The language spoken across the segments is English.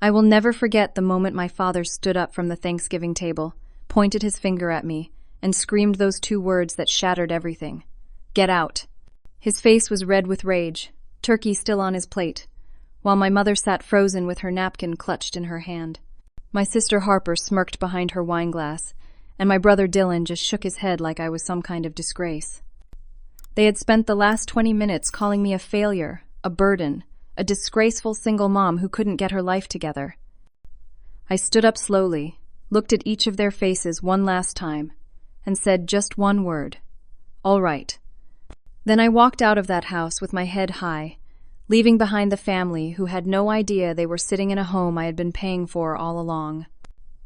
I will never forget the moment my father stood up from the Thanksgiving table, pointed his finger at me, and screamed those two words that shattered everything. Get out. His face was red with rage, turkey still on his plate, while my mother sat frozen with her napkin clutched in her hand. My sister Harper smirked behind her wineglass, and my brother Dylan just shook his head like I was some kind of disgrace. They had spent the last 20 minutes calling me a failure, a burden, a disgraceful single mom who couldn't get her life together. I stood up slowly, looked at each of their faces one last time, and said just one word. All right. Then I walked out of that house with my head high, leaving behind the family who had no idea they were sitting in a home I had been paying for all along.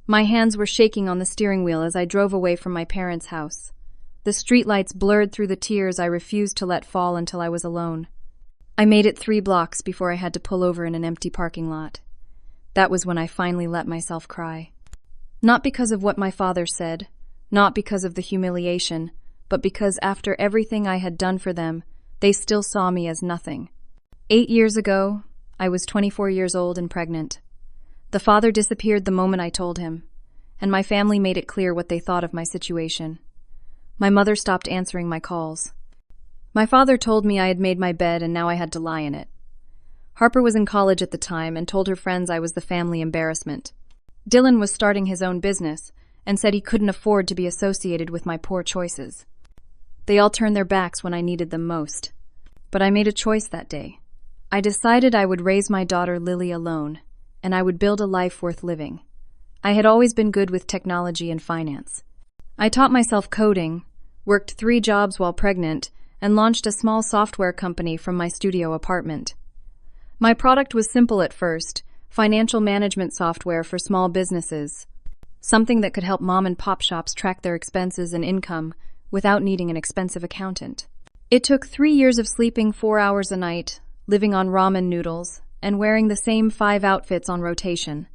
My hands were shaking on the steering wheel as I drove away from my parents' house. The streetlights blurred through the tears I refused to let fall until I was alone. I made it 3 blocks before I had to pull over in an empty parking lot. That was when I finally let myself cry. Not because of what my father said, not because of the humiliation, but because after everything I had done for them, they still saw me as nothing. 8 years ago, I was 24 years old and pregnant. The father disappeared the moment I told him, and my family made it clear what they thought of my situation. My mother stopped answering my calls. My father told me I had made my bed and now I had to lie in it. Harper was in college at the time and told her friends I was the family embarrassment. Dylan was starting his own business and said he couldn't afford to be associated with my poor choices. They all turned their backs when I needed them most. But I made a choice that day. I decided I would raise my daughter Lily alone, and I would build a life worth living. I had always been good with technology and finance. I taught myself coding, worked 3 jobs while pregnant, and launched a small software company from my studio apartment. My product was simple at first, financial management software for small businesses, something that could help mom and pop shops track their expenses and income without needing an expensive accountant. It took 3 years of sleeping 4 hours a night, living on ramen noodles, and wearing the same 5 outfits on rotation.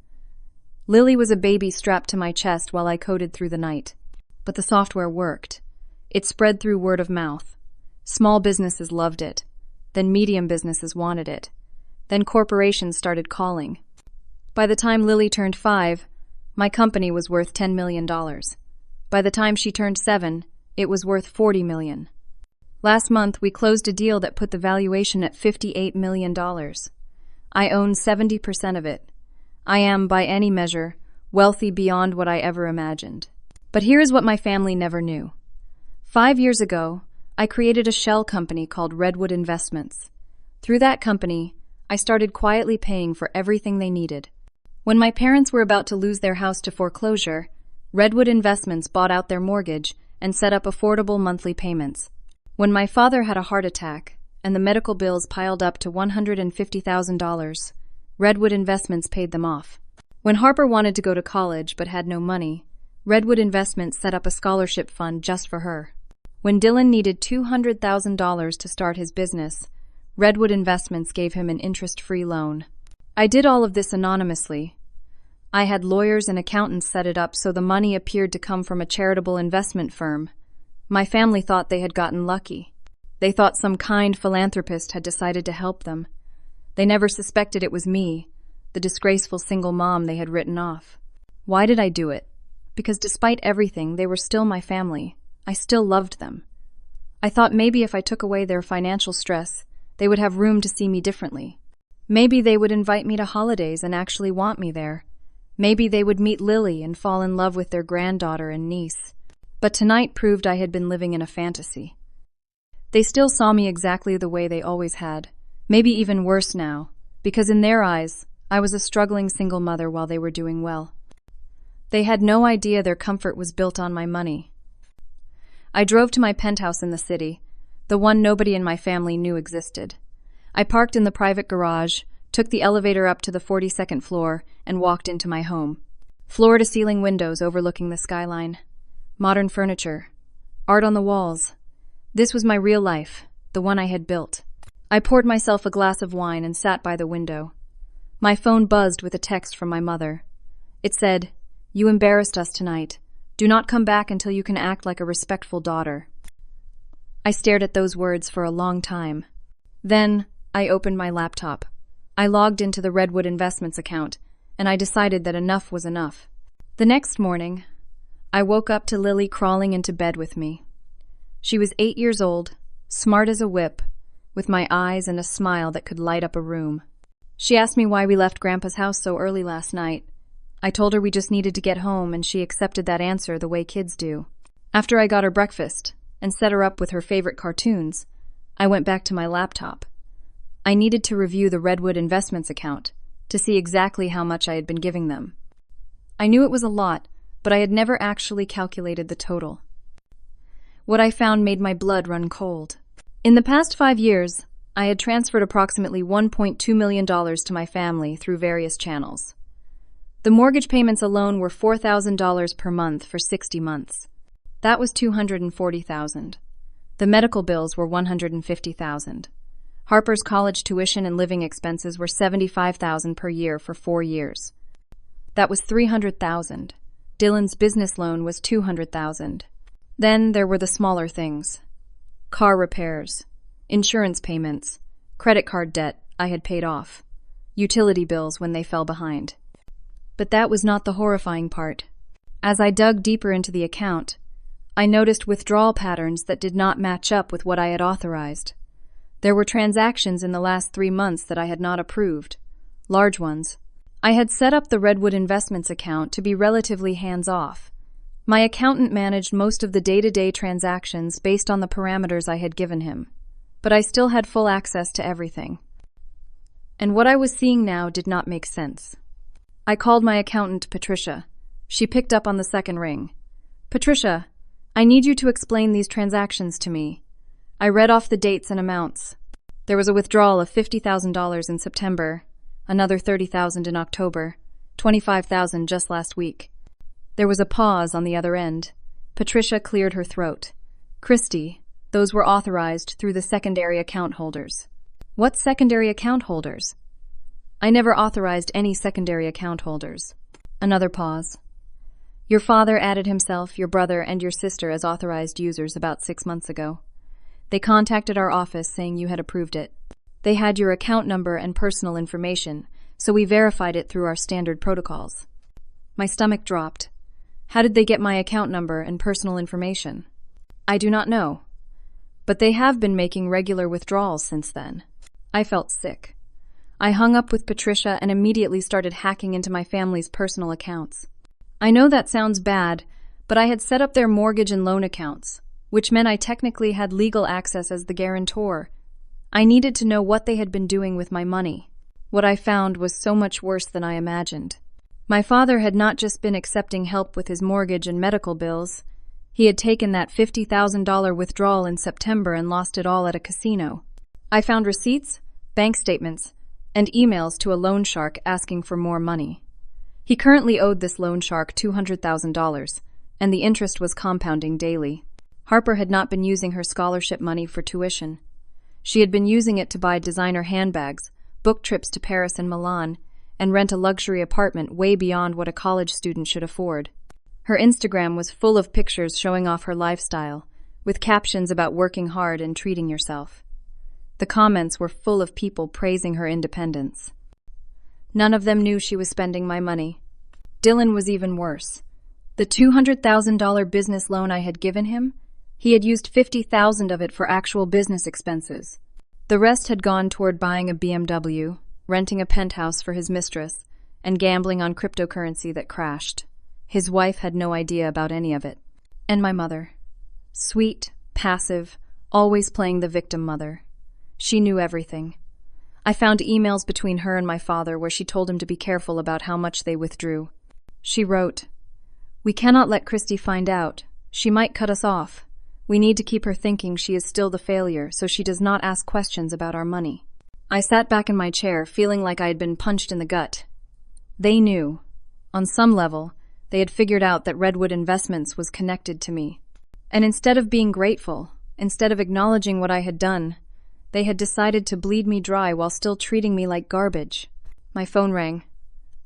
Lily was a baby strapped to my chest while I coded through the night. But the software worked. It spread through word of mouth. Small businesses loved it. Then medium businesses wanted it. Then corporations started calling. By the time Lily turned 5, my company was worth $10 million. By the time she turned 7, it was worth $40 million. Last month, we closed a deal that put the valuation at $58 million. I own 70% of it. I am, by any measure, wealthy beyond what I ever imagined. But here is what my family never knew. 5 years ago, I created a shell company called Redwood Investments. Through that company, I started quietly paying for everything they needed. When my parents were about to lose their house to foreclosure, Redwood Investments bought out their mortgage and set up affordable monthly payments. When my father had a heart attack and the medical bills piled up to $150,000, Redwood Investments paid them off. When Harper wanted to go to college but had no money, Redwood Investments set up a scholarship fund just for her. When Dylan needed $200,000 to start his business, Redwood Investments gave him an interest-free loan. I did all of this anonymously. I had lawyers and accountants set it up so the money appeared to come from a charitable investment firm. My family thought they had gotten lucky. They thought some kind philanthropist had decided to help them. They never suspected it was me, the disgraceful single mom they had written off. Why did I do it? Because despite everything, they were still my family. I still loved them. I thought maybe if I took away their financial stress, they would have room to see me differently. Maybe they would invite me to holidays and actually want me there. Maybe they would meet Lily and fall in love with their granddaughter and niece. But tonight proved I had been living in a fantasy. They still saw me exactly the way they always had, maybe even worse now, because in their eyes, I was a struggling single mother while they were doing well. They had no idea their comfort was built on my money. I drove to my penthouse in the city, the one nobody in my family knew existed. I parked in the private garage, took the elevator up to the 42nd floor, and walked into my home. Floor-to-ceiling windows overlooking the skyline. Modern furniture. Art on the walls. This was my real life, the one I had built. I poured myself a glass of wine and sat by the window. My phone buzzed with a text from my mother. It said, "You embarrassed us tonight. Do not come back until you can act like a respectful daughter." I stared at those words for a long time. Then, I opened my laptop. I logged into the Redwood Investments account and I decided that enough was enough. The next morning, I woke up to Lily crawling into bed with me. She was 8 years old, smart as a whip, with my eyes and a smile that could light up a room. She asked me why we left Grandpa's house so early last night. I told her we just needed to get home, and she accepted that answer the way kids do. After I got her breakfast and set her up with her favorite cartoons, I went back to my laptop. I needed to review the Redwood Investments account to see exactly how much I had been giving them. I knew it was a lot, but I had never actually calculated the total. What I found made my blood run cold. In the past 5 years, I had transferred approximately $1.2 million to my family through various channels. The mortgage payments alone were $4,000 per month for 60 months. That was $240,000. The medical bills were $150,000. Harper's college tuition and living expenses were $75,000 per year for 4 years. That was $300,000. Dylan's business loan was $200,000. Then there were the smaller things. Car repairs, insurance payments, credit card debt I had paid off, utility bills when they fell behind. But that was not the horrifying part. As I dug deeper into the account, I noticed withdrawal patterns that did not match up with what I had authorized. There were transactions in the last 3 months that I had not approved, large ones. I had set up the Redwood Investments account to be relatively hands-off. My accountant managed most of the day-to-day transactions based on the parameters I had given him, but I still had full access to everything. And what I was seeing now did not make sense. I called my accountant, Patricia. She picked up on the second ring. "Patricia, I need you to explain these transactions to me." I read off the dates and amounts. There was a withdrawal of $50,000 in September, another $30,000 in October, $25,000 just last week. There was a pause on the other end. Patricia cleared her throat. "Christy, those were authorized through the secondary account holders." "What secondary account holders?" "I never authorized any secondary account holders." Another pause. "Your father added himself, your brother, and your sister as authorized users about 6 months ago. They contacted our office saying you had approved it. They had your account number and personal information, so we verified it through our standard protocols." My stomach dropped. How did they get my account number and personal information? I do not know. But they have been making regular withdrawals since then. I felt sick. I hung up with Patricia and immediately started hacking into my family's personal accounts. I know that sounds bad, but I had set up their mortgage and loan accounts, which meant I technically had legal access as the guarantor. I needed to know what they had been doing with my money. What I found was so much worse than I imagined. My father had not just been accepting help with his mortgage and medical bills. He had taken that $50,000 withdrawal in September and lost it all at a casino. I found receipts, bank statements, and emails to a loan shark asking for more money. He currently owed this loan shark $200,000, and the interest was compounding daily. Harper had not been using her scholarship money for tuition. She had been using it to buy designer handbags, book trips to Paris and Milan, and rent a luxury apartment way beyond what a college student should afford. Her Instagram was full of pictures showing off her lifestyle, with captions about working hard and treating yourself. The comments were full of people praising her independence. None of them knew she was spending my money. Dylan was even worse. The $200,000 business loan I had given him, he had used $50,000 of it for actual business expenses. The rest had gone toward buying a BMW, renting a penthouse for his mistress, and gambling on cryptocurrency that crashed. His wife had no idea about any of it. And my mother. Sweet, passive, always playing the victim mother. She knew everything. I found emails between her and my father where she told him to be careful about how much they withdrew. She wrote, "We cannot let Christy find out. She might cut us off. We need to keep her thinking she is still the failure so she does not ask questions about our money." I sat back in my chair, feeling like I had been punched in the gut. They knew. On some level, they had figured out that Redwood Investments was connected to me. And instead of being grateful, instead of acknowledging what I had done, they had decided to bleed me dry while still treating me like garbage. My phone rang.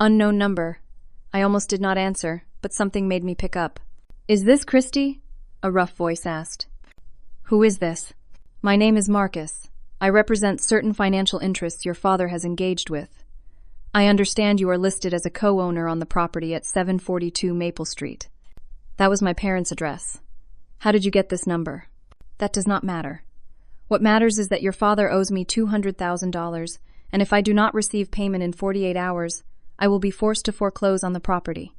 Unknown number. I almost did not answer, but something made me pick up. "Is this Christy?" a rough voice asked. "Who is this?" "My name is Marcus. I represent certain financial interests your father has engaged with." I understand you are listed as a co-owner on the property at 742 Maple Street. That was my parents' address. How did you get this number? That does not matter. What matters is that your father owes me $200,000, and if I do not receive payment in 48 hours, I will be forced to foreclose on the property.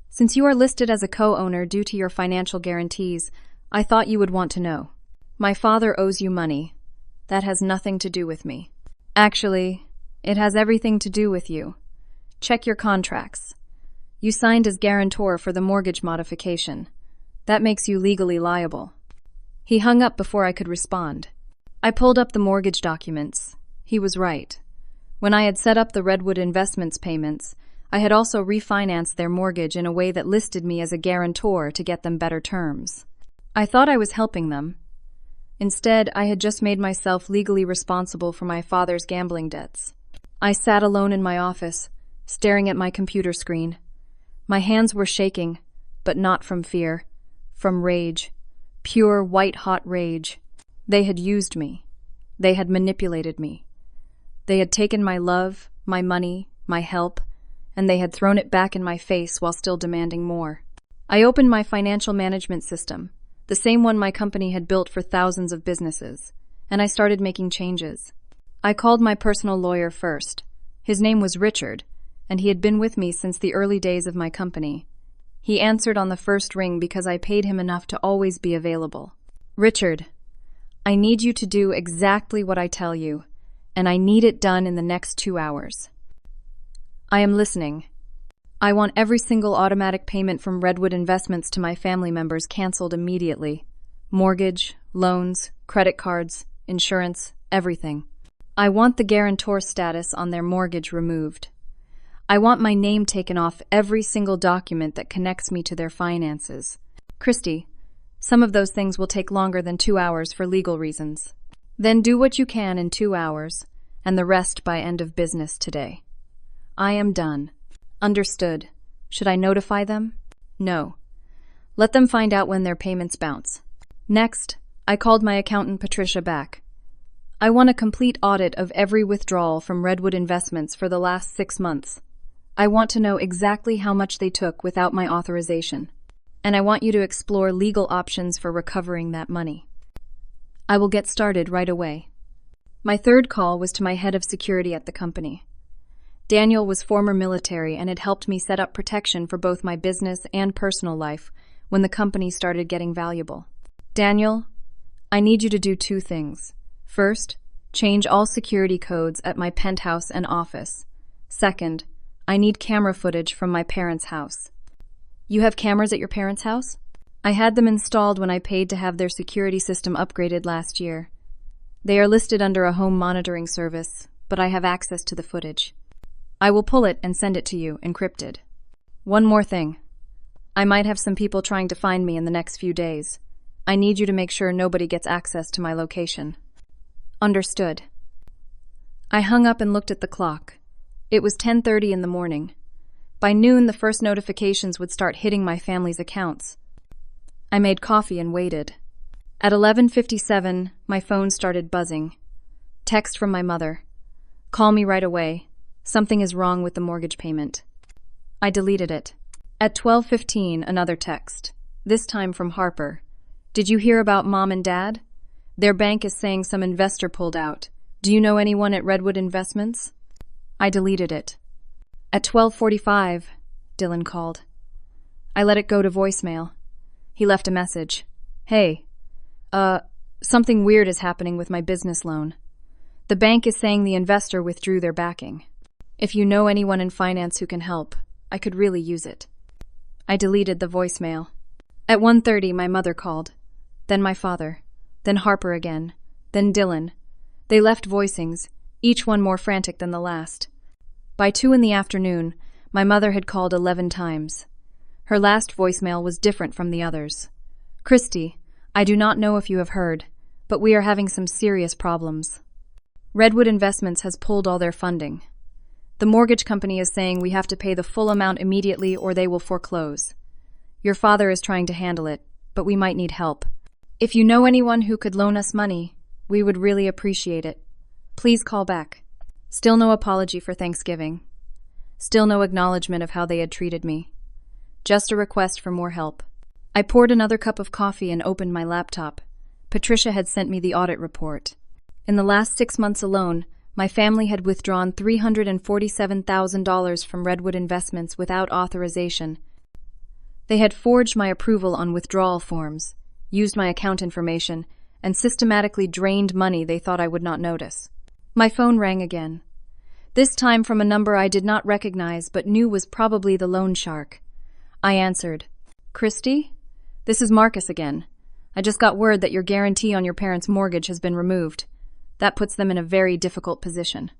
Since you are listed as a co-owner due to your financial guarantees, I thought you would want to know. My father owes you money. That has nothing to do with me. Actually, it has everything to do with you. Check your contracts. You signed as guarantor for the mortgage modification. That makes you legally liable. He hung up before I could respond. I pulled up the mortgage documents. He was right. When I had set up the Redwood Investments payments, I had also refinanced their mortgage in a way that listed me as a guarantor to get them better terms. I thought I was helping them. Instead, I had just made myself legally responsible for my father's gambling debts. I sat alone in my office, staring at my computer screen. My hands were shaking, but not from fear, from rage. Pure, white-hot rage. They had used me. They had manipulated me. They had taken my love, my money, my help, and they had thrown it back in my face while still demanding more. I opened my financial management system, the same one my company had built for thousands of businesses, and I started making changes. I called my personal lawyer first. His name was Richard, and he had been with me since the early days of my company. He answered on the first ring because I paid him enough to always be available. Richard, I need you to do exactly what I tell you, and I need it done in the next 2 hours. I am listening. I want every single automatic payment from Redwood Investments to my family members canceled immediately. Mortgage, loans, credit cards, insurance, everything. I want the guarantor status on their mortgage removed. I want my name taken off every single document that connects me to their finances. Christy, some of those things will take longer than 2 hours for legal reasons. Then do what you can in 2 hours, and the rest by end of business today. I am done. Understood. Should I notify them? No. Let them find out when their payments bounce. Next, I called my accountant Patricia back. I want a complete audit of every withdrawal from Redwood Investments for the last 6 months. I want to know exactly how much they took without my authorization, and I want you to explore legal options for recovering that money. I will get started right away. My third call was to my head of security at the company. Daniel was former military and had helped me set up protection for both my business and personal life when the company started getting valuable. Daniel, I need you to do 2 things. First, change all security codes at my penthouse and office. Second, I need camera footage from my parents' house. You have cameras at your parents' house? I had them installed when I paid to have their security system upgraded last year. They are listed under a home monitoring service, but I have access to the footage. I will pull it and send it to you, encrypted. One more thing. I might have some people trying to find me in the next few days. I need you to make sure nobody gets access to my location. Understood. I hung up and looked at the clock. It was 10:30 in the morning. By noon, the first notifications would start hitting my family's accounts. I made coffee and waited. At 11:57, my phone started buzzing. Text from my mother. Call me right away. Something is wrong with the mortgage payment. I deleted it. At 12:15, another text. This time from Harper. Did you hear about Mom and Dad? Their bank is saying some investor pulled out. Do you know anyone at Redwood Investments? I deleted it. At 12:45, Dylan called. I let it go to voicemail. He left a message. Hey, something weird is happening with my business loan. The bank is saying the investor withdrew their backing. If you know anyone in finance who can help, I could really use it. I deleted the voicemail. At 1:30, my mother called. Then my father. Then Harper again. Then Dylan. They left voicings, each one more frantic than the last. By 2 in the afternoon, my mother had called 11 times. Her last voicemail was different from the others. Christy, I do not know if you have heard, but we are having some serious problems. Redwood Investments has pulled all their funding. The mortgage company is saying we have to pay the full amount immediately or they will foreclose. Your father is trying to handle it, but we might need help. If you know anyone who could loan us money, we would really appreciate it. Please call back. Still no apology for Thanksgiving. Still no acknowledgement of how they had treated me. Just a request for more help. I poured another cup of coffee and opened my laptop. Patricia had sent me the audit report. In the last 6 months alone, my family had withdrawn $347,000 from Redwood Investments without authorization. They had forged my approval on withdrawal forms, used my account information, and systematically drained money they thought I would not notice. My phone rang again. This time from a number I did not recognize but knew was probably the loan shark. I answered. Christy? This is Marcus again. I just got word that your guarantee on your parents' mortgage has been removed. That puts them in a very difficult position.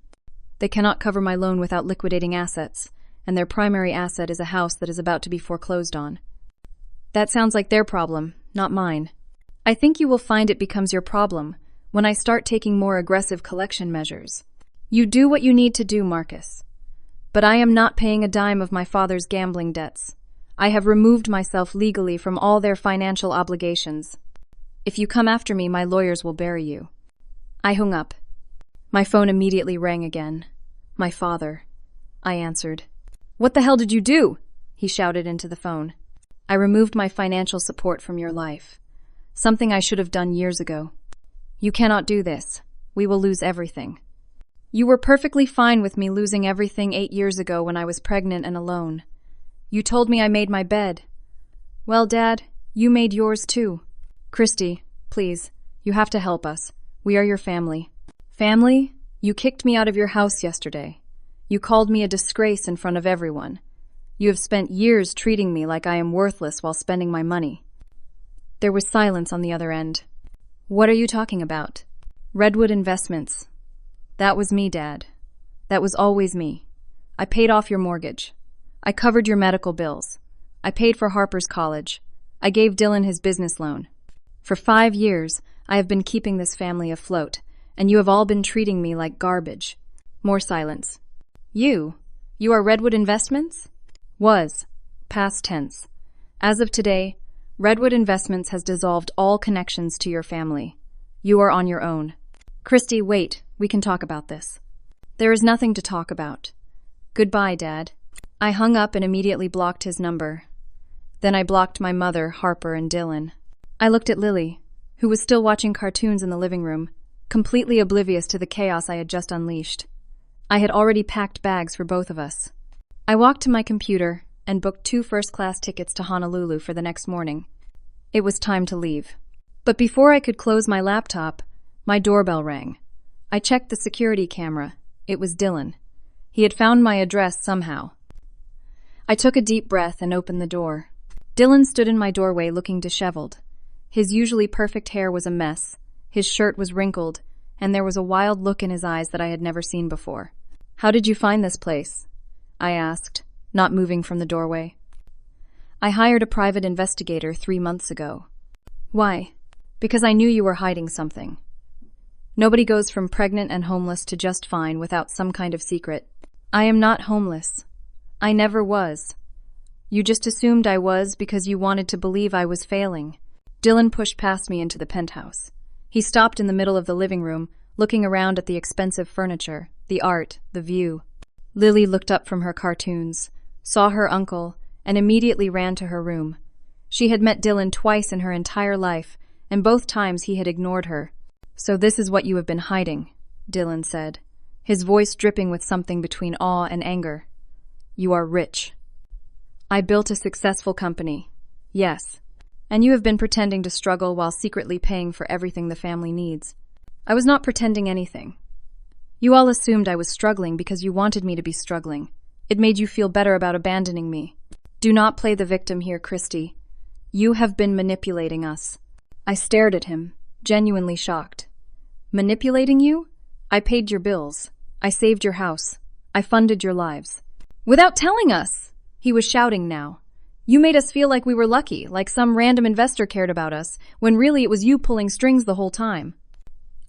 They cannot cover my loan without liquidating assets, and their primary asset is a house that is about to be foreclosed on. That sounds like their problem, not mine. I think you will find it becomes your problem when I start taking more aggressive collection measures. You do what you need to do, Marcus. But I am not paying a dime of my father's gambling debts. I have removed myself legally from all their financial obligations. If you come after me, my lawyers will bury you. I hung up. My phone immediately rang again. My father. I answered. What the hell did you do? He shouted into the phone. I removed my financial support from your life. Something I should have done years ago. You cannot do this. We will lose everything. You were perfectly fine with me losing everything 8 years ago when I was pregnant and alone. You told me I made my bed. Well, Dad, you made yours too. Christy, please, you have to help us. We are your family. Family? You kicked me out of your house yesterday. You called me a disgrace in front of everyone. You have spent years treating me like I am worthless while spending my money. There was silence on the other end. What are you talking about? Redwood Investments. That was me, Dad. That was always me. I paid off your mortgage. I covered your medical bills. I paid for Harper's college. I gave Dylan his business loan. For 5 years, I have been keeping this family afloat, and you have all been treating me like garbage. More silence. You are Redwood Investments? Was. Past tense. As of today, Redwood Investments has dissolved all connections to your family. You are on your own. Christy, wait. We can talk about this. There is nothing to talk about. Goodbye, Dad. I hung up and immediately blocked his number. Then I blocked my mother, Harper, and Dylan. I looked at Lily, who was still watching cartoons in the living room, completely oblivious to the chaos I had just unleashed. I had already packed bags for both of us. I walked to my computer and booked 2 first-class tickets to Honolulu for the next morning. It was time to leave. But before I could close my laptop, my doorbell rang. I checked the security camera. It was Dylan. He had found my address somehow. I took a deep breath and opened the door. Dylan stood in my doorway looking disheveled. His usually perfect hair was a mess, his shirt was wrinkled, and there was a wild look in his eyes that I had never seen before. How did you find this place? I asked, not moving from the doorway. I hired a private investigator 3 months ago. Why? Because I knew you were hiding something. Nobody goes from pregnant and homeless to just fine without some kind of secret. I am not homeless. I never was. You just assumed I was because you wanted to believe I was failing. Dylan pushed past me into the penthouse. He stopped in the middle of the living room, looking around at the expensive furniture, the art, the view. Lily looked up from her cartoons, saw her uncle, and immediately ran to her room. She had met Dylan twice in her entire life, and both times he had ignored her. So this is what you have been hiding, Dylan said, his voice dripping with something between awe and anger. You are rich. I built a successful company. Yes. And you have been pretending to struggle while secretly paying for everything the family needs. I was not pretending anything. You all assumed I was struggling because you wanted me to be struggling. It made you feel better about abandoning me. Do not play the victim here, Christy. You have been manipulating us. I stared at him, genuinely shocked. Manipulating you? I paid your bills. I saved your house. I funded your lives. Without telling us! He was shouting now. You made us feel like we were lucky, like some random investor cared about us, when really it was you pulling strings the whole time.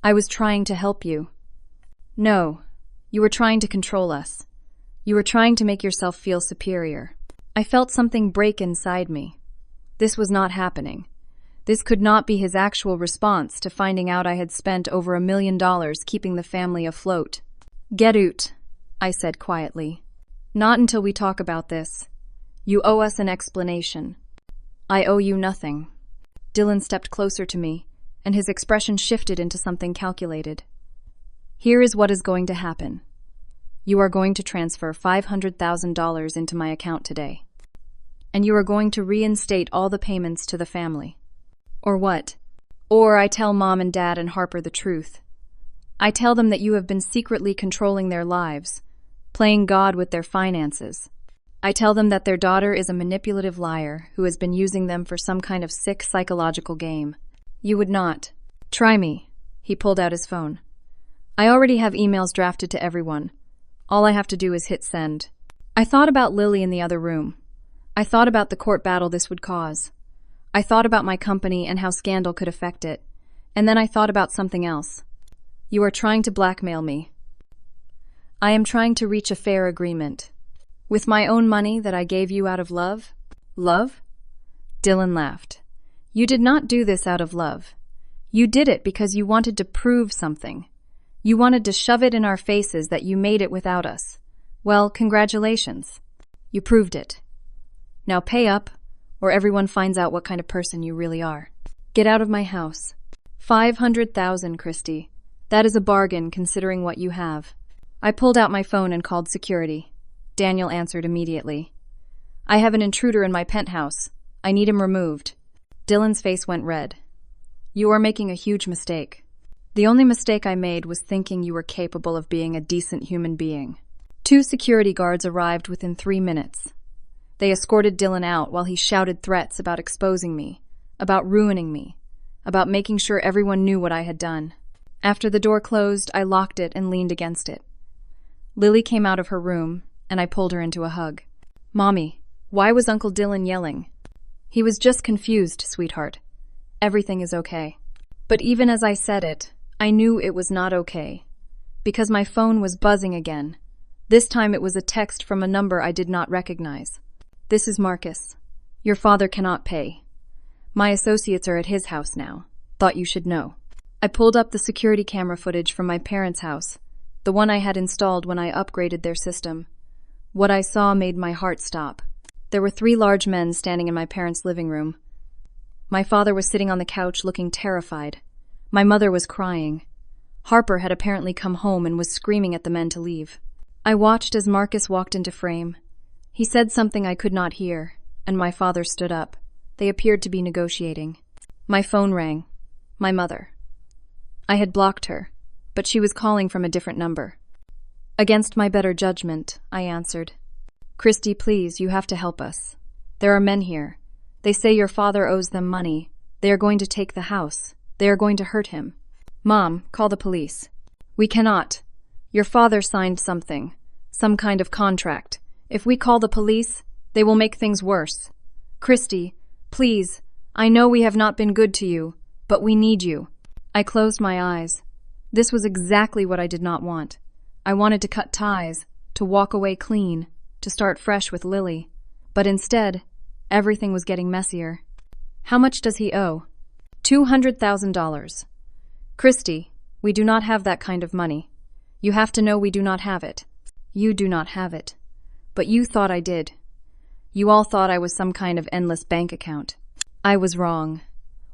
I was trying to help you. No, you were trying to control us. You were trying to make yourself feel superior. I felt something break inside me. This was not happening. This could not be his actual response to finding out I had spent over $1 million keeping the family afloat. Get out, I said quietly. Not until we talk about this. You owe us an explanation. I owe you nothing. Dylan stepped closer to me, and his expression shifted into something calculated. Here is what is going to happen. You are going to transfer $500,000 into my account today. And you are going to reinstate all the payments to the family. Or what? Or I tell Mom and Dad and Harper the truth. I tell them that you have been secretly controlling their lives, playing God with their finances. I tell them that their daughter is a manipulative liar who has been using them for some kind of sick psychological game. You would not. Try me. He pulled out his phone. I already have emails drafted to everyone. All I have to do is hit send. I thought about Lily in the other room. I thought about the court battle this would cause. I thought about my company and how scandal could affect it. And then I thought about something else. You are trying to blackmail me. I am trying to reach a fair agreement. With my own money that I gave you out of love? Love? Dylan laughed. You did not do this out of love. You did it because you wanted to prove something. You wanted to shove it in our faces that you made it without us. Well, congratulations. You proved it. Now pay up, or everyone finds out what kind of person you really are. Get out of my house. 500,000, Christy. That is a bargain considering what you have. I pulled out my phone and called security. Daniel answered immediately. I have an intruder in my penthouse. I need him removed. Dylan's face went red. You are making a huge mistake. The only mistake I made was thinking you were capable of being a decent human being. 2 security guards arrived within 3 minutes. They escorted Dylan out while he shouted threats about exposing me, about ruining me, about making sure everyone knew what I had done. After the door closed, I locked it and leaned against it. Lily came out of her room, and I pulled her into a hug. Mommy, why was Uncle Dylan yelling? He was just confused, sweetheart. Everything is okay. But even as I said it, I knew it was not okay. Because my phone was buzzing again. This time it was a text from a number I did not recognize. This is Marcus. Your father cannot pay. My associates are at his house now. Thought you should know. I pulled up the security camera footage from my parents' house, the one I had installed when I upgraded their system. What I saw made my heart stop. There were 3 large men standing in my parents' living room. My father was sitting on the couch looking terrified. My mother was crying. Harper had apparently come home and was screaming at the men to leave. I watched as Marcus walked into frame. He said something I could not hear, and my father stood up. They appeared to be negotiating. My phone rang. My mother. I had blocked her, but she was calling from a different number. Against my better judgment, I answered. Christy, please, you have to help us. There are men here. They say your father owes them money. They are going to take the house. They are going to hurt him. Mom, call the police. We cannot. Your father signed something. Some kind of contract. If we call the police, they will make things worse. Christy, please, I know we have not been good to you, but we need you. I closed my eyes. This was exactly what I did not want. I wanted to cut ties, to walk away clean, to start fresh with Lily. But instead, everything was getting messier. How much does he owe? $200,000. Christy, we do not have that kind of money. You have to know we do not have it. You do not have it. But you thought I did. You all thought I was some kind of endless bank account. I was wrong.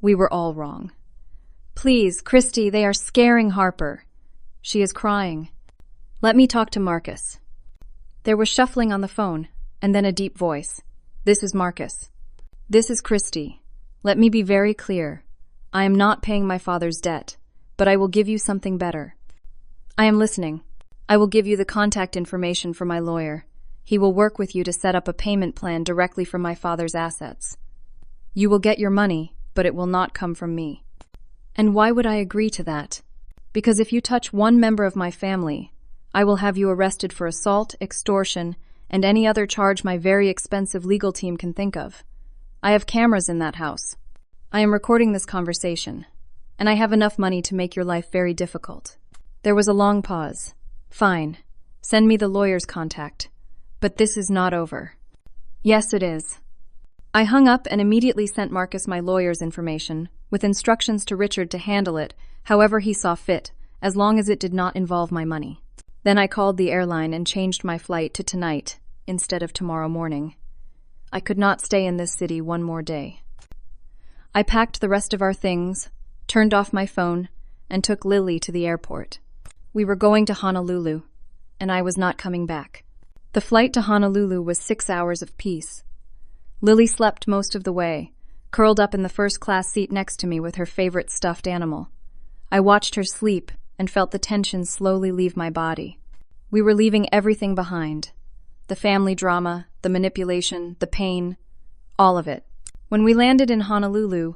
We were all wrong. Please, Christy, they are scaring Harper. She is crying. Let me talk to Marcus. There was shuffling on the phone, and then a deep voice. This is Marcus. This is Christy. Let me be very clear. I am not paying my father's debt, but I will give you something better. I am listening. I will give you the contact information for my lawyer. He will work with you to set up a payment plan directly from my father's assets. You will get your money, but it will not come from me. And why would I agree to that? Because if you touch one member of my family, I will have you arrested for assault, extortion, and any other charge my very expensive legal team can think of. I have cameras in that house. I am recording this conversation, and I have enough money to make your life very difficult. There was a long pause. Fine. Send me the lawyer's contact. But this is not over. Yes, it is. I hung up and immediately sent Marcus my lawyer's information, with instructions to Richard to handle it however he saw fit, as long as it did not involve my money. Then I called the airline and changed my flight to tonight, instead of tomorrow morning. I could not stay in this city one more day. I packed the rest of our things, turned off my phone, and took Lily to the airport. We were going to Honolulu, and I was not coming back. The flight to Honolulu was 6 hours of peace. Lily slept most of the way, curled up in the first-class seat next to me with her favorite stuffed animal. I watched her sleep and felt the tension slowly leave my body. We were leaving everything behind. The family drama, the manipulation, the pain, all of it. When we landed in Honolulu,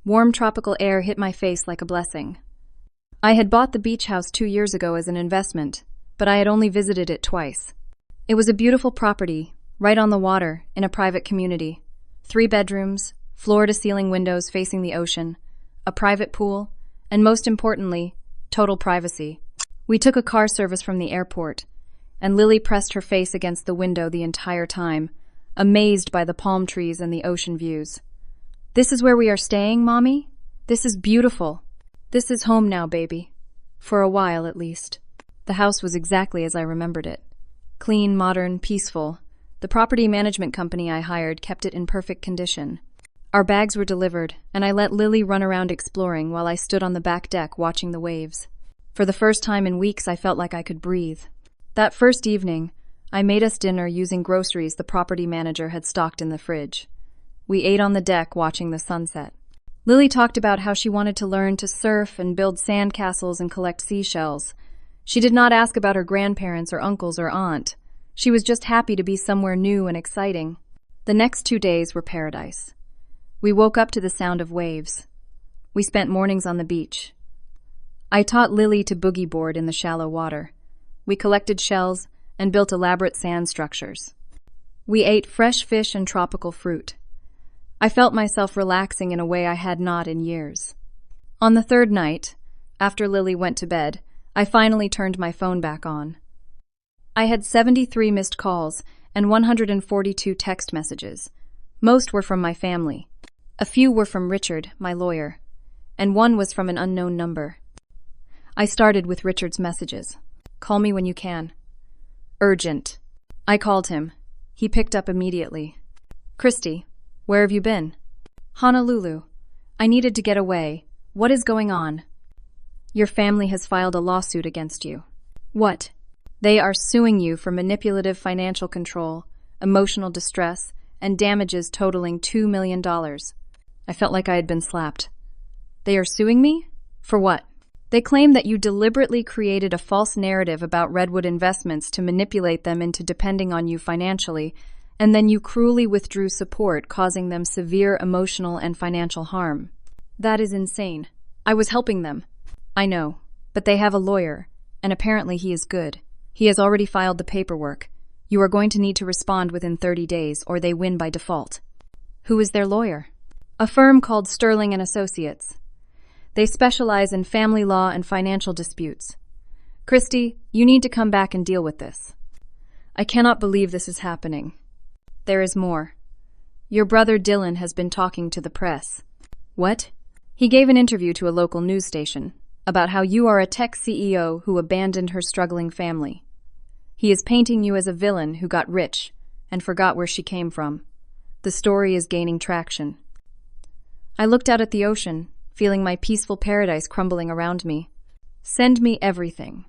warm tropical air hit my face like a blessing. I had bought the beach house 2 years ago as an investment, but I had only visited it twice. It was a beautiful property, right on the water, in a private community. 3 bedrooms, floor-to-ceiling windows facing the ocean, a private pool, and most importantly, total privacy. We took a car service from the airport, and Lily pressed her face against the window the entire time, amazed by the palm trees and the ocean views. "This is where we are staying, Mommy? This is beautiful. This is home now, baby. For a while, at least." The house was exactly as I remembered it. Clean, modern, peaceful. The property management company I hired kept it in perfect condition. Our bags were delivered, and I let Lily run around exploring while I stood on the back deck watching the waves. For the first time in weeks, I felt like I could breathe. That first evening, I made us dinner using groceries the property manager had stocked in the fridge. We ate on the deck watching the sunset. Lily talked about how she wanted to learn to surf and build sandcastles and collect seashells. She did not ask about her grandparents or uncles or aunt. She was just happy to be somewhere new and exciting. The next 2 days were paradise. We woke up to the sound of waves. We spent mornings on the beach. I taught Lily to boogie board in the shallow water. We collected shells and built elaborate sand structures. We ate fresh fish and tropical fruit. I felt myself relaxing in a way I had not in years. On the 3rd night, after Lily went to bed, I finally turned my phone back on. I had 73 missed calls and 142 text messages. Most were from my family. A few were from Richard, my lawyer, and one was from an unknown number. I started with Richard's messages. "Call me when you can. Urgent." I called him. He picked up immediately. "Christy, where have you been?" "Honolulu. I needed to get away. What is going on?" "Your family has filed a lawsuit against you." "What?" "They are suing you for manipulative financial control, emotional distress, and damages totaling $2 million. I felt like I had been slapped. "They are suing me? For what?" "They claim that you deliberately created a false narrative about Redwood Investments to manipulate them into depending on you financially, and then you cruelly withdrew support, causing them severe emotional and financial harm." "That is insane. I was helping them." "I know, but they have a lawyer, and apparently he is good. He has already filed the paperwork. You are going to need to respond within 30 days, or they win by default." "Who is their lawyer?" "A firm called Sterling and Associates. They specialize in family law and financial disputes. Christy, you need to come back and deal with this." "I cannot believe this is happening." "There is more. Your brother Dylan has been talking to the press." "What?" "He gave an interview to a local news station about how you are a tech CEO who abandoned her struggling family. He is painting you as a villain who got rich and forgot where she came from. The story is gaining traction." I looked out at the ocean, feeling my peaceful paradise crumbling around me. "Send me everything.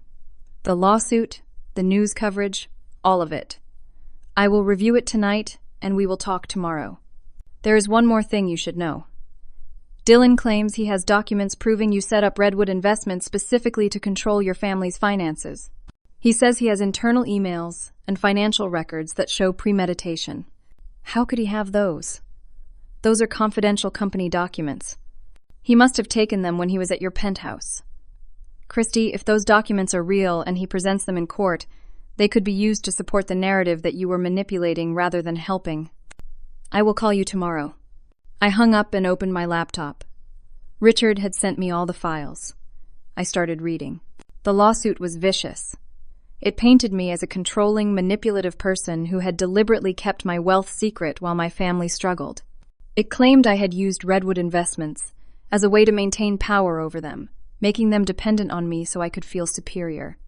The lawsuit, the news coverage, all of it. I will review it tonight, and we will talk tomorrow. There is one more thing you should know. Dylan claims he has documents proving you set up Redwood Investments specifically to control your family's finances. He says he has internal emails and financial records that show premeditation." "How could he have those?" "Those are confidential company documents. He must have taken them when he was at your penthouse." "Christy, if those documents are real and he presents them in court, they could be used to support the narrative that you were manipulating rather than helping." "I will call you tomorrow." I hung up and opened my laptop. Richard had sent me all the files. I started reading. The lawsuit was vicious. It painted me as a controlling, manipulative person who had deliberately kept my wealth secret while my family struggled. It claimed I had used Redwood Investments as a way to maintain power over them, making them dependent on me so I could feel superior.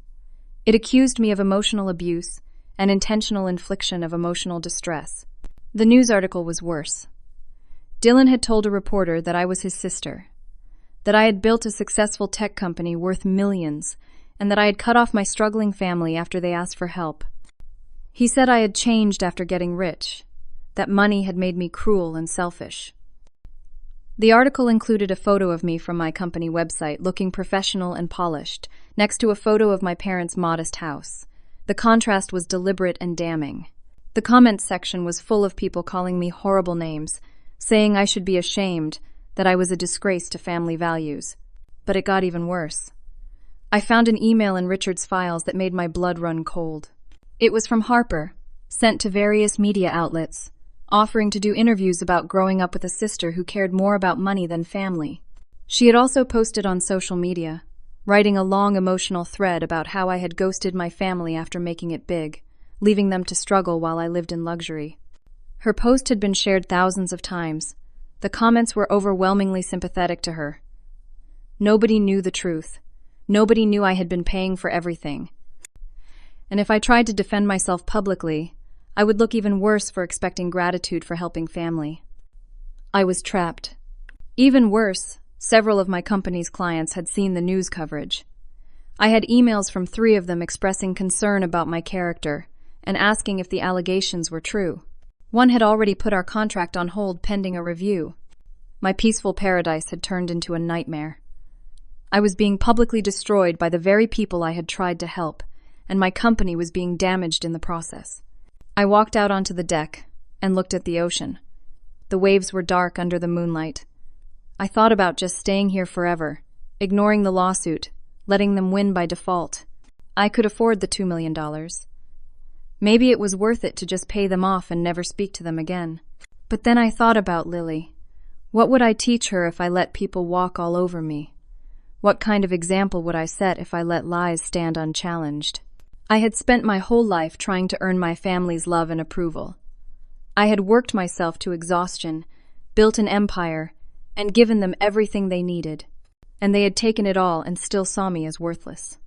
It accused me of emotional abuse and intentional infliction of emotional distress. The news article was worse. Dylan had told a reporter that I was his sister, that I had built a successful tech company worth millions, and that I had cut off my struggling family after they asked for help. He said I had changed after getting rich, that money had made me cruel and selfish. The article included a photo of me from my company website looking professional and polished, next to a photo of my parents' modest house. The contrast was deliberate and damning. The comments section was full of people calling me horrible names, saying I should be ashamed, that I was a disgrace to family values. But it got even worse. I found an email in Richard's files that made my blood run cold. It was from Harper, sent to various media outlets, offering to do interviews about growing up with a sister who cared more about money than family. She had also posted on social media, writing a long emotional thread about how I had ghosted my family after making it big, leaving them to struggle while I lived in luxury. Her post had been shared thousands of times. The comments were overwhelmingly sympathetic to her. Nobody knew the truth. Nobody knew I had been paying for everything. And if I tried to defend myself publicly, I would look even worse for expecting gratitude for helping family. I was trapped. Even worse, several of my company's clients had seen the news coverage. I had emails from 3 of them expressing concern about my character and asking if the allegations were true. One had already put our contract on hold pending a review. My peaceful paradise had turned into a nightmare. I was being publicly destroyed by the very people I had tried to help, and my company was being damaged in the process. I walked out onto the deck and looked at the ocean. The waves were dark under the moonlight. I thought about just staying here forever, ignoring the lawsuit, letting them win by default. I could afford the $2 million. Maybe it was worth it to just pay them off and never speak to them again. But then I thought about Lily. What would I teach her if I let people walk all over me? What kind of example would I set if I let lies stand unchallenged? I had spent my whole life trying to earn my family's love and approval. I had worked myself to exhaustion, built an empire, and given them everything they needed. And they had taken it all and still saw me as worthless.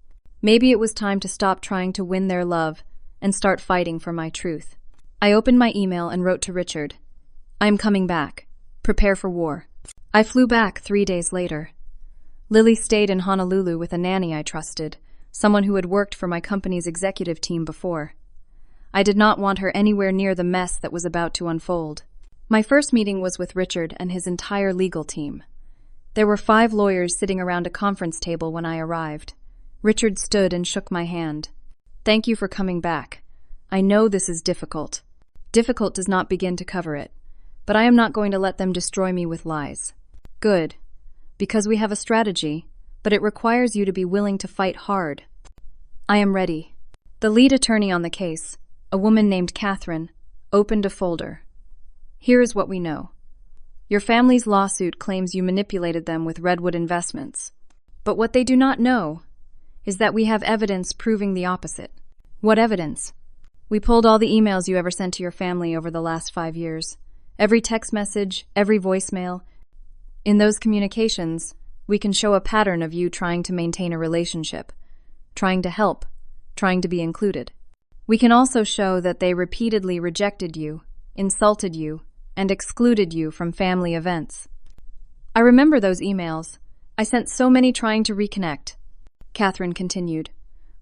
Maybe it was time to stop trying to win their love and start fighting for my truth. I opened my email and wrote to Richard, "I am coming back. Prepare for war." I flew back 3 days later. Lily stayed in Honolulu with a nanny I trusted, someone who had worked for my company's executive team before. I did not want her anywhere near the mess that was about to unfold. My first meeting was with Richard and his entire legal team. There were 5 lawyers sitting around a conference table when I arrived. Richard stood and shook my hand. "Thank you for coming back. I know this is difficult. Difficult does not begin to cover it, but I am not going to let them destroy me with lies." "Good, because we have a strategy, but it requires you to be willing to fight hard." "I am ready." The lead attorney on the case, a woman named Catherine, opened a folder. "Here is what we know. Your family's lawsuit claims you manipulated them with Redwood investments. But what they do not know is that we have evidence proving the opposite." "What evidence?" "We pulled all the emails you ever sent to your family over the last 5 years. Every text message, every voicemail. In those communications, we can show a pattern of you trying to maintain a relationship, trying to help, trying to be included. We can also show that they repeatedly rejected you, insulted you, and excluded you from family events." "I remember those emails. I sent so many trying to reconnect." Catherine continued.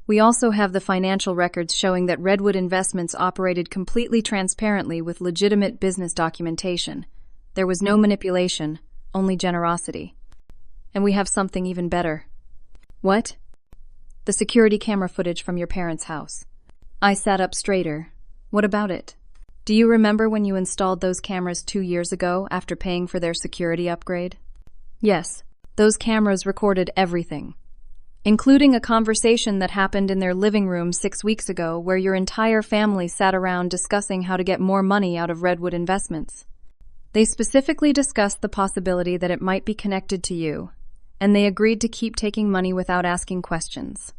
"We also have the financial records showing that Redwood Investments operated completely transparently with legitimate business documentation. There was no manipulation, only generosity. And we have something even better." "What?" "The security camera footage from your parents' house." I sat up straighter. "What about it?" "Do you remember when you installed those cameras 2 years ago after paying for their security upgrade?" "Yes, those cameras recorded everything, including a conversation that happened in their living room 6 weeks ago where your entire family sat around discussing how to get more money out of Redwood Investments. They specifically discussed the possibility that it might be connected to you, and they agreed to keep taking money without asking questions."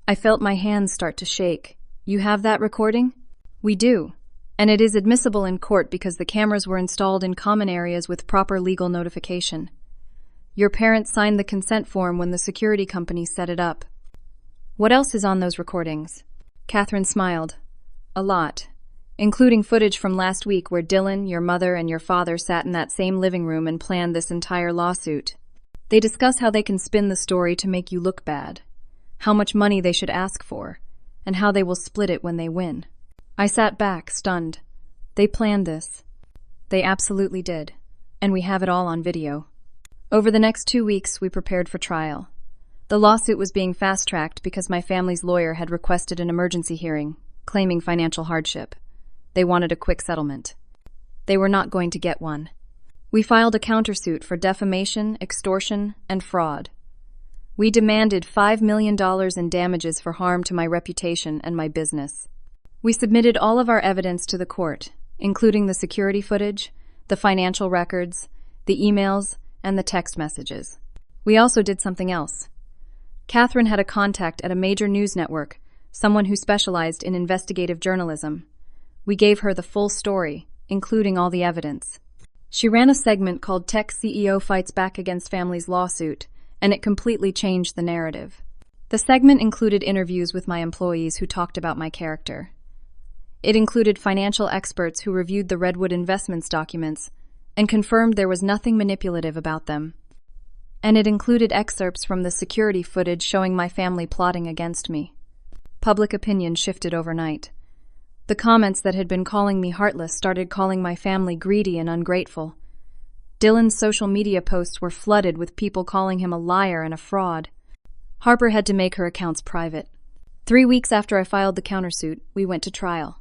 I felt my hands start to shake. "You have that recording?" "We do, and it is admissible in court because the cameras were installed in common areas with proper legal notification. Your parents signed the consent form when the security company set it up." "What else is on those recordings?" Catherine smiled. A lot, including footage from last week where Dylan, your mother, and your father sat in that same living room and planned this entire lawsuit. They discuss how they can spin the story to make you look bad, how much money they should ask for, and how they will split it when they win. I sat back, stunned. They planned this. They absolutely did, and we have it all on video. Over the next 2 weeks, we prepared for trial. The lawsuit was being fast-tracked because my family's lawyer had requested an emergency hearing, claiming financial hardship. They wanted a quick settlement. They were not going to get one. We filed a countersuit for defamation, extortion, and fraud. We demanded $5 million in damages for harm to my reputation and my business. We submitted all of our evidence to the court, including the security footage, the financial records, the emails, and the text messages. We also did something else. Catherine had a contact at a major news network, someone who specialized in investigative journalism. We gave her the full story, including all the evidence. She ran a segment called Tech CEO Fights Back Against Family's Lawsuit, and it completely changed the narrative. The segment included interviews with my employees who talked about my character. It included financial experts who reviewed the Redwood Investments documents and confirmed there was nothing manipulative about them. And it included excerpts from the security footage showing my family plotting against me. Public opinion shifted overnight. The comments that had been calling me heartless started calling my family greedy and ungrateful. Dylan's social media posts were flooded with people calling him a liar and a fraud. Harper had to make her accounts private. 3 weeks after I filed the countersuit, we went to trial.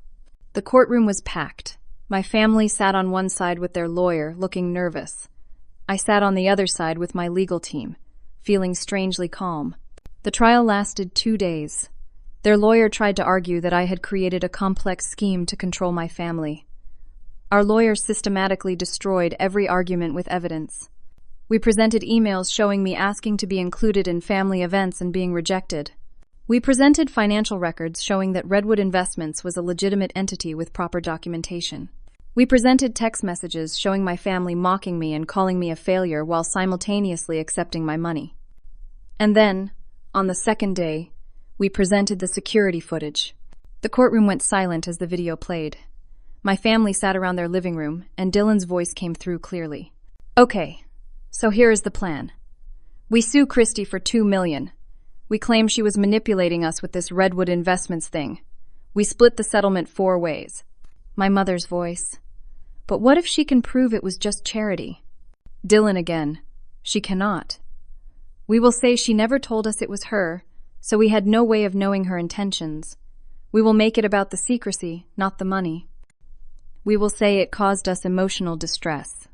The courtroom was packed. My family sat on one side with their lawyer, looking nervous. I sat on the other side with my legal team, feeling strangely calm. The trial lasted 2 days. Their lawyer tried to argue that I had created a complex scheme to control my family. Our lawyer systematically destroyed every argument with evidence. We presented emails showing me asking to be included in family events and being rejected. We presented financial records showing that Redwood Investments was a legitimate entity with proper documentation. We presented text messages showing my family mocking me and calling me a failure while simultaneously accepting my money. And then, on the second day, we presented the security footage. The courtroom went silent as the video played. My family sat around their living room, and Dylan's voice came through clearly. Okay, so here is the plan. We sue Christy for $2 million. We claim she was manipulating us with this Redwood Investments thing. We split the settlement 4 ways. My mother's voice. But what if she can prove it was just charity? Dylan again. She cannot. We will say she never told us it was her, so we had no way of knowing her intentions. We will make it about the secrecy, not the money. We will say it caused us emotional distress.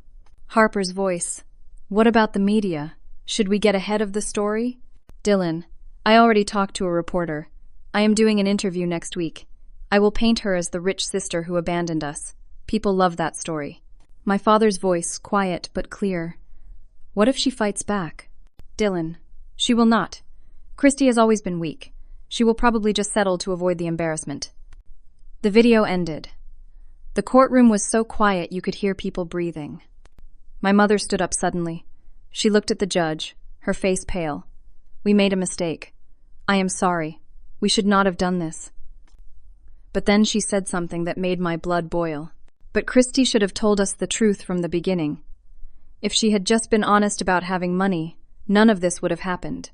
Harper's voice. What about the media? Should we get ahead of the story? Dylan. I already talked to a reporter. I am doing an interview next week. I will paint her as the rich sister who abandoned us. People love that story. My father's voice, quiet but clear. What if she fights back? Dylan. She will not. Christy has always been weak. She will probably just settle to avoid the embarrassment. The video ended. The courtroom was so quiet you could hear people breathing. My mother stood up suddenly. She looked at the judge, her face pale. We made a mistake. I am sorry. We should not have done this. But then she said something that made my blood boil. But Christy should have told us the truth from the beginning. If she had just been honest about having money, none of this would have happened.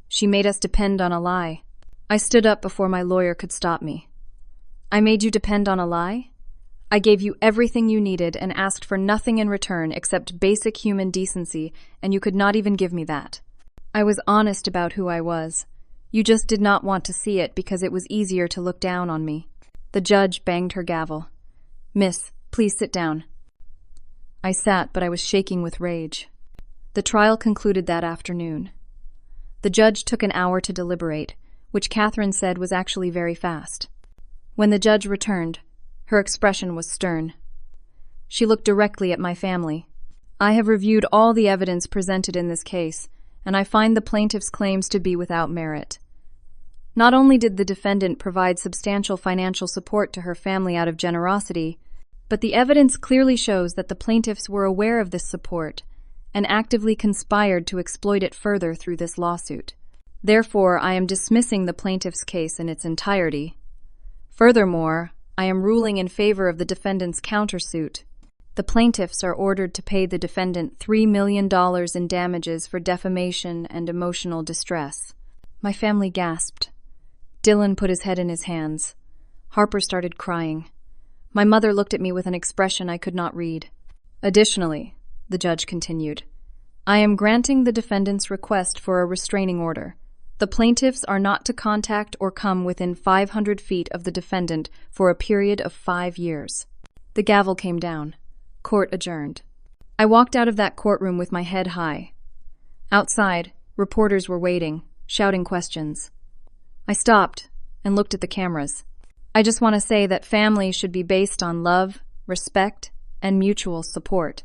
She made us depend on a lie. I stood up before my lawyer could stop me. I made you depend on a lie? I gave you everything you needed and asked for nothing in return except basic human decency, and you could not even give me that. I was honest about who I was. You just did not want to see it because it was easier to look down on me. The judge banged her gavel. Miss, please sit down. I sat, but I was shaking with rage. The trial concluded that afternoon. The judge took an hour to deliberate, which Catherine said was actually very fast. When the judge returned, her expression was stern. She looked directly at my family. I have reviewed all the evidence presented in this case, and I find the plaintiff's claims to be without merit. Not only did the defendant provide substantial financial support to her family out of generosity, but the evidence clearly shows that the plaintiffs were aware of this support and actively conspired to exploit it further through this lawsuit. Therefore, I am dismissing the plaintiff's case in its entirety. Furthermore, I am ruling in favor of the defendant's countersuit. The plaintiffs are ordered to pay the defendant $3 million in damages for defamation and emotional distress. My family gasped. Dylan put his head in his hands. Harper started crying. My mother looked at me with an expression I could not read. Additionally, the judge continued, I am granting the defendant's request for a restraining order. The plaintiffs are not to contact or come within 500 feet of the defendant for a period of 5 years. The gavel came down. Court adjourned. I walked out of that courtroom with my head high. Outside, reporters were waiting, shouting questions. I stopped and looked at the cameras. I just want to say that family should be based on love, respect, and mutual support.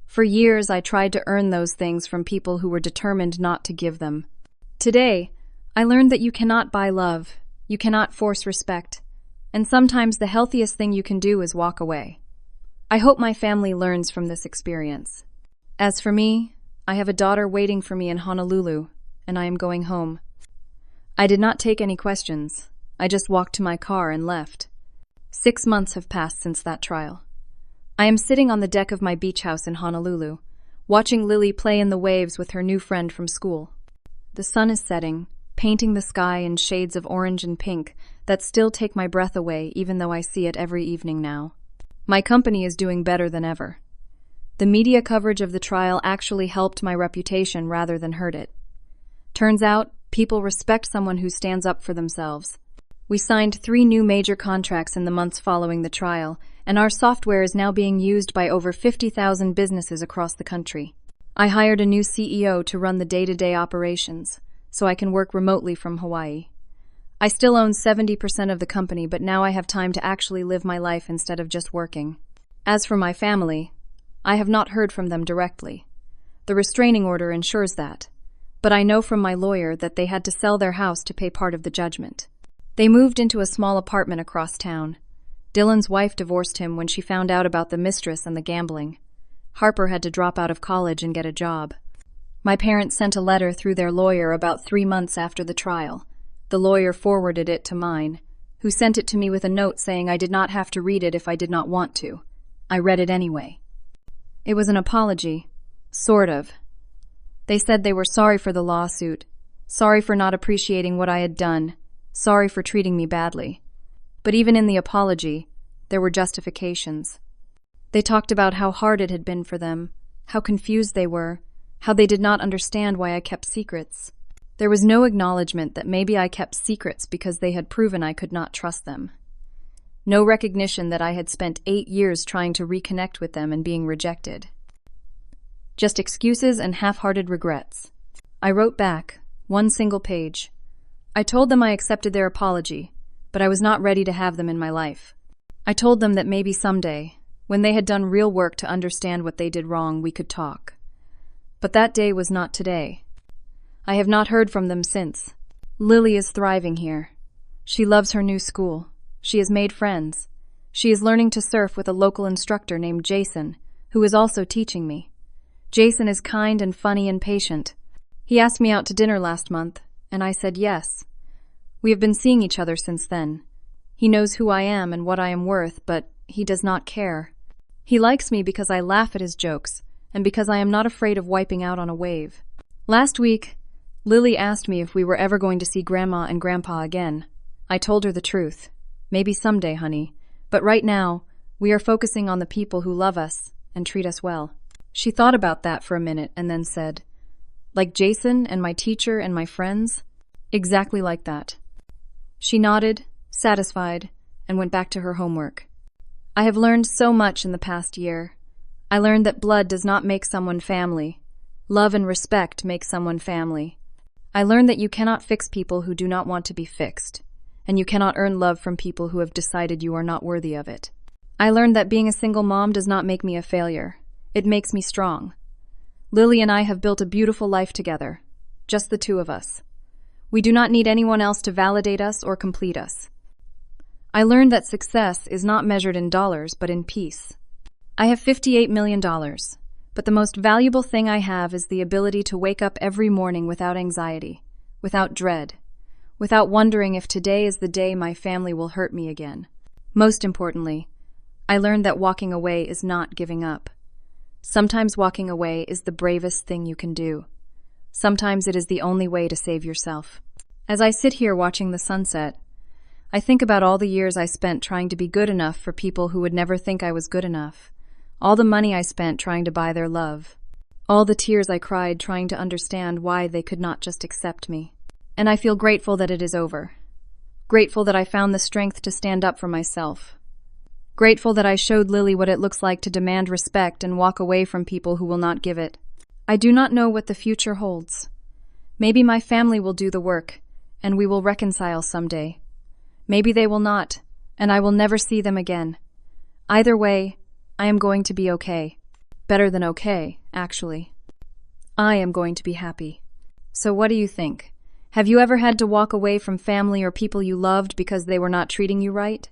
For years, I tried to earn those things from people who were determined not to give them. Today, I learned that you cannot buy love, you cannot force respect, and sometimes the healthiest thing you can do is walk away. I hope my family learns from this experience. As for me, I have a daughter waiting for me in Honolulu, and I am going home. I did not take any questions. I just walked to my car and left. 6 months have passed since that trial. I am sitting on the deck of my beach house in Honolulu, watching Lily play in the waves with her new friend from school. The sun is setting, painting the sky in shades of orange and pink that still take my breath away even though I see it every evening now. My company is doing better than ever. The media coverage of the trial actually helped my reputation rather than hurt it. Turns out, people respect someone who stands up for themselves. We signed 3 new major contracts in the months following the trial, and our software is now being used by over 50,000 businesses across the country. I hired a new CEO to run the day-to-day operations, so I can work remotely from Hawaii. I still own 70% of the company, but now I have time to actually live my life instead of just working. As for my family, I have not heard from them directly. The restraining order ensures that, but I know from my lawyer that they had to sell their house to pay part of the judgment. They moved into a small apartment across town. Dylan's wife divorced him when she found out about the mistress and the gambling. Harper had to drop out of college and get a job. My parents sent a letter through their lawyer about 3 months after the trial. The lawyer forwarded it to mine, who sent it to me with a note saying I did not have to read it if I did not want to. I read it anyway. It was an apology. Sort of. They said they were sorry for the lawsuit, sorry for not appreciating what I had done, sorry for treating me badly. But even in the apology, there were justifications. They talked about how hard it had been for them, how confused they were, how they did not understand why I kept secrets. There was no acknowledgement that maybe I kept secrets because they had proven I could not trust them. No recognition that I had spent 8 years trying to reconnect with them and being rejected. Just excuses and half-hearted regrets. I wrote back, 1 single page. I told them I accepted their apology, but I was not ready to have them in my life. I told them that maybe someday, when they had done real work to understand what they did wrong, we could talk. But that day was not today. I have not heard from them since. Lily is thriving here. She loves her new school. She has made friends. She is learning to surf with a local instructor named Jason, who is also teaching me. Jason is kind and funny and patient. He asked me out to dinner last month, and I said yes. We have been seeing each other since then. He knows who I am and what I am worth, but he does not care. He likes me because I laugh at his jokes, and because I am not afraid of wiping out on a wave. Last week, Lily asked me if we were ever going to see Grandma and Grandpa again. I told her the truth. Maybe someday, honey. But right now, we are focusing on the people who love us and treat us well. She thought about that for a minute and then said, like Jason and my teacher and my friends? Exactly like that. She nodded, satisfied, and went back to her homework. I have learned so much in the past year. I learned that blood does not make someone family. Love and respect make someone family. I learned that you cannot fix people who do not want to be fixed, and you cannot earn love from people who have decided you are not worthy of it. I learned that being a single mom does not make me a failure. It makes me strong. Lily and I have built a beautiful life together, just the two of us. We do not need anyone else to validate us or complete us. I learned that success is not measured in dollars, but in peace. I have $58 million, but the most valuable thing I have is the ability to wake up every morning without anxiety, without dread, without wondering if today is the day my family will hurt me again. Most importantly, I learned that walking away is not giving up. Sometimes walking away is the bravest thing you can do. Sometimes it is the only way to save yourself. As I sit here watching the sunset, I think about all the years I spent trying to be good enough for people who would never think I was good enough. All the money I spent trying to buy their love. All the tears I cried trying to understand why they could not just accept me. And I feel grateful that it is over. Grateful that I found the strength to stand up for myself. Grateful that I showed Lily what it looks like to demand respect and walk away from people who will not give it. I do not know what the future holds. Maybe my family will do the work, and we will reconcile someday. Maybe they will not, and I will never see them again. Either way, I am going to be okay. Better than okay, actually. I am going to be happy. So what do you think? Have you ever had to walk away from family or people you loved because they were not treating you right?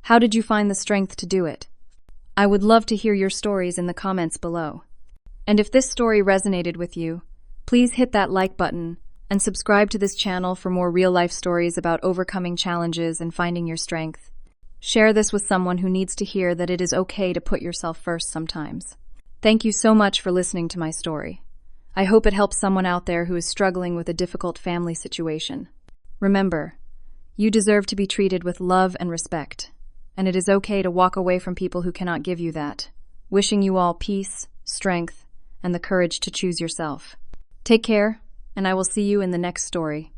How did you find the strength to do it? I would love to hear your stories in the comments below. And if this story resonated with you, please hit that like button and subscribe to this channel for more real-life stories about overcoming challenges and finding your strength. Share this with someone who needs to hear that it is okay to put yourself first sometimes. Thank you so much for listening to my story. I hope it helps someone out there who is struggling with a difficult family situation. Remember, you deserve to be treated with love and respect, and it is okay to walk away from people who cannot give you that. Wishing you all peace, strength, and the courage to choose yourself. Take care, and I will see you in the next story.